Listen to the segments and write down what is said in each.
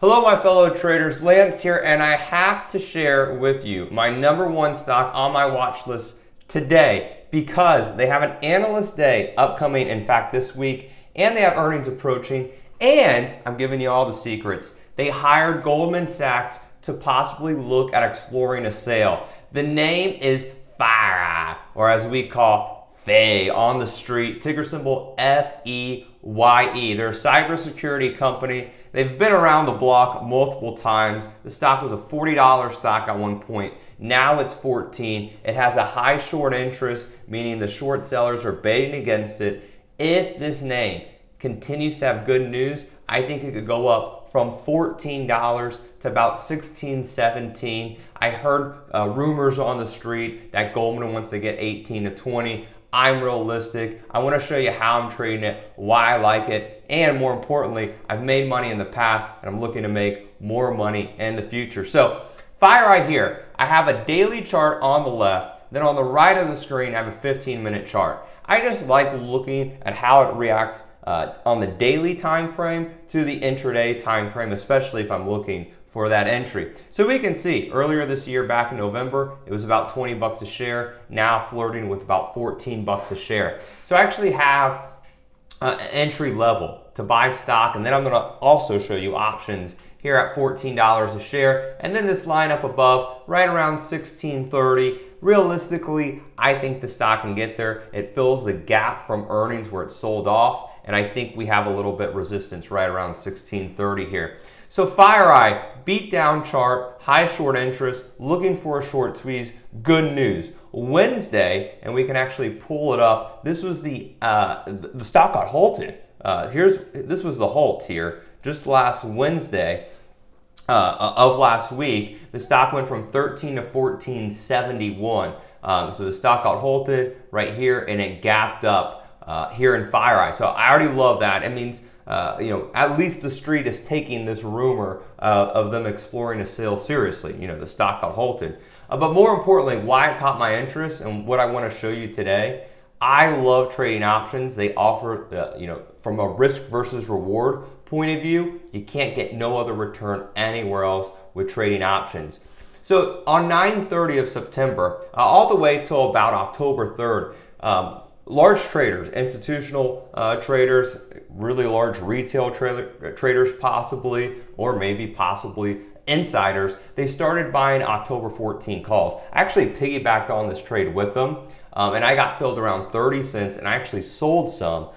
Hello my fellow traders, Lance here, and I have to share with you my number one stock on my watch list today because they have an analyst day upcoming, in fact, this week, and they have earnings approaching, and I'm giving you all the secrets. They hired Goldman Sachs to possibly look at exploring a sale. The name is FEYE, or as we call FEYE on the street, ticker symbol FEYE. They're a cybersecurity company. They've been around the block multiple times. The stock was a $40 stock at one point. Now it's $14. It has a high short interest, meaning the short sellers are betting against it. If this name continues to have good news, I think it could go up from $14 to about $16, $17. I heard rumors on the street that Goldman wants to get 18 to 20. I'm realistic. I want to show you how I'm trading it, why I like it, and more importantly, I've made money in the past and I'm looking to make more money in the future. So, FEYE right here, I have a daily chart on the left, then on the right of the screen I have a 15-minute chart. I just like looking at how it reacts on the daily time frame to the intraday time frame, especially if I'm looking for that entry. So we can see earlier this year, back in November, it was about 20 bucks a share, now flirting with about 14 bucks a share. So I actually have an entry level to buy stock, and then I'm gonna also show you options here at $14 a share, and then this line up above right around $16.30. Realistically, I think the stock can get there. It fills the gap from earnings where it sold off, and I think we have a little bit resistance right around $16.30 here. So FEYE, beat down chart, high short interest, looking for a short squeeze, good news. Wednesday, and we can actually pull it up, this was the stock got halted. This was the halt here, just last Wednesday of last week. The stock went from 13 to 14.71. So the stock got halted right here and it gapped up here in FEYE. So I already love that. It means at least the street is taking this rumor of them exploring a sale seriously. The stock got halted. But more importantly, why it caught my interest and what I want to show you today, I love trading options. They offer, from a risk versus reward point of view, you can't get no other return anywhere else with trading options. So on 9/30 of September, all the way till about October 3rd, large traders, institutional traders, really large retail traders possibly, or maybe possibly insiders, they started buying October 14 calls. I actually piggybacked on this trade with them, and I got filled around 30 cents, and I actually sold some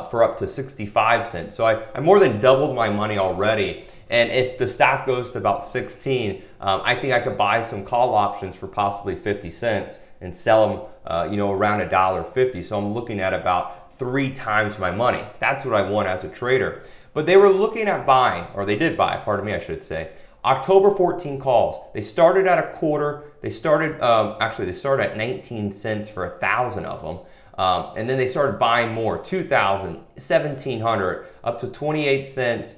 for up to 65 cents. So I more than doubled my money already. And if the stock goes to about 16, I think I could buy some call options for possibly 50 cents and sell them around $1.50. So I'm looking at about 3 times my money. That's what I want as a trader. But they were looking at buying, or they did buy, pardon me, I should say, October 14 calls. They started at a quarter. They started at 19 cents for 1,000 of them. And then they started buying more, 2,000, 1,700, up to 28 cents.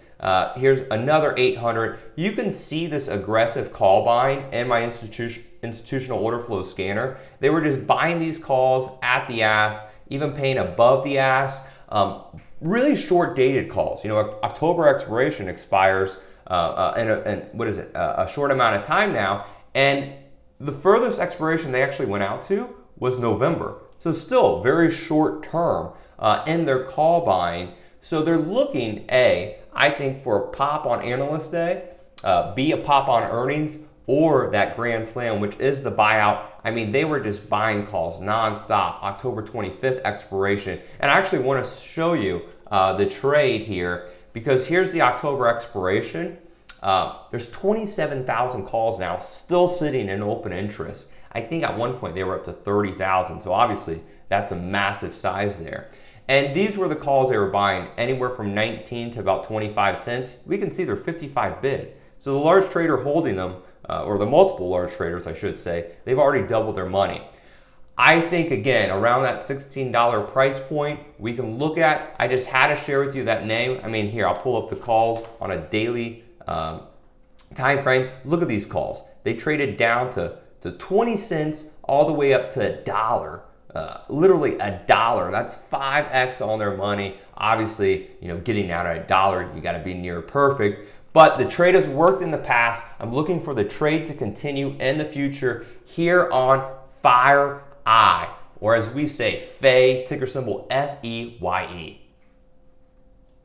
Here's another 800. You can see this aggressive call buying in my institutional order flow scanner. They were just buying these calls at the ask, even paying above the ask. Really short dated calls. October expiration expires in a short amount of time now. And the furthest expiration they actually went out to was November. So still very short term in their call buying. So they're looking, A, I think, for a pop on Analyst Day, B, a pop on earnings, or that Grand Slam, which is the buyout. I mean, they were just buying calls nonstop, October 25th expiration. And I actually want to show you the trade here, because here's the October expiration. There's 27,000 calls now still sitting in open interest. I think at one point they were up to 30,000. So obviously that's a massive size there. And these were the calls they were buying, anywhere from 19 to about 25 cents. We can see they're 55 bid. So the large trader holding them, or the multiple large traders, I should say, they've already doubled their money. I think, again, around that $16 price point, we can look at, I just had to share with you that name. I mean, here, I'll pull up the calls on a daily time frame. Look at these calls. They traded down to 20 cents all the way up to $1. Literally $1. That's 5x on their money. Obviously, getting out at $1, you got to be near perfect. But the trade has worked in the past. I'm looking for the trade to continue in the future here on FEYE, or as we say, FEYE, ticker symbol FEYE.